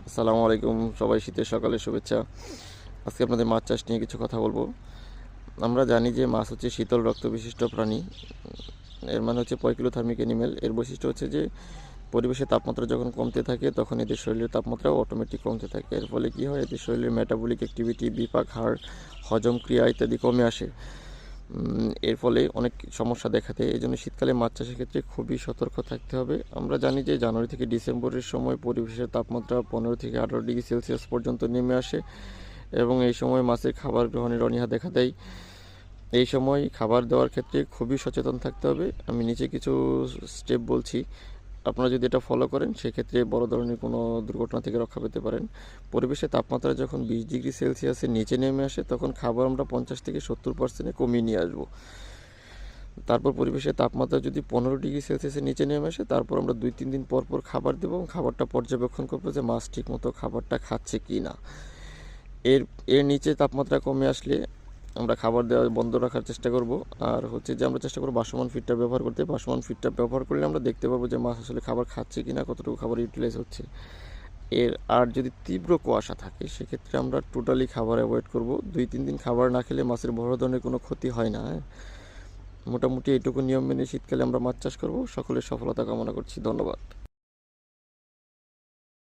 আসসালামু আলাইকুম, সবাই শীতের সকালে শুভেচ্ছা। আজকে আপনাদের মাছ চাষ নিয়ে কিছু কথা বলবো। আমরা জানি যে মাছ হচ্ছে শীতল রক্ত বিশিষ্ট প্রাণী। এর মানে হচ্ছে পয়কিলোথার্মিক অ্যানিমেল। এর বৈশিষ্ট্য হচ্ছে যে পরিবেশের তাপমাত্রা যখন কমতে থাকে তখন এদের শরীরের তাপমাত্রাও অটোমেটিক কমতে থাকে। এর ফলে কী হয়, এদের শরীরের মেটাবলিক অ্যাক্টিভিটি, বিপাক হার, হজম ক্রিয়া ইত্যাদি কমে আসে। এর ফলে অনেক সমস্যা দেখা দেয়। এই জন্য শীতকালে মাছ চাষের ক্ষেত্রে খুবই সতর্ক থাকতে হবে। আমরা জানি যে জানুয়ারি থেকে ডিসেম্বরের সময় পরিবেশের তাপমাত্রা 15 থেকে 18 ডিগ্রি সেলসিয়াস পর্যন্ত নেমে আসে এবং এই সময় মাছের খাবার গ্রহণের অনীহা দেখা দেয়। এই সময় খাবার দেওয়ার ক্ষেত্রে খুবই সচেতন থাকতে হবে। আমি নিচে কিছু স্টেপ বলছি, আপনারা যদি এটা ফলো করেন সেক্ষেত্রে বড় ধরনের কোনো দুর্ঘটনা থেকে রক্ষা পেতে পারেন। পরিবেশের তাপমাত্রা যখন 20 ডিগ্রি সেলসিয়াসের নিচে নেমে আসে তখন খাবার আমরা 50 থেকে 70% কমিয়ে নিয়ে আসবো। তারপর পরিবেশের তাপমাত্রা যদি 15 ডিগ্রি সেলসিয়াসের নিচে নেমে আসে তারপর আমরা 2-3 দিন পর পর খাবার দেবো এবং খাবারটা পর্যবেক্ষণ করবো যে মাছ ঠিকমতো খাবারটা খাচ্ছে কি না। এর এর নিচে তাপমাত্রা কমে আসলে আমরা খাবার দেওয়া বন্ধ রাখার চেষ্টা করব। আর হচ্ছে যে আমরা চেষ্টা করব ভাসমান ফিডটা ব্যবহার করতে। ভাসমান ফিডটা ব্যবহার করলে আমরা দেখতে পাবো যে মাছ আসলে খাবার খাচ্ছে কি না, কতটুকু খাবার ইউটিলাইজ হচ্ছে। আর যদি তীব্র কুয়াশা থাকে সেক্ষেত্রে আমরা টোটালি খাবার অ্যাভয়েড করব। 2-3 দিন খাবার না খেলে মাছের বড় ধরনের কোনো ক্ষতি হয় না। মোটামুটি এইটুকু নিয়ম মেনে শীতকালে আমরা মাছ চাষ করব। সকলের সফলতা কামনা করছি। ধন্যবাদ।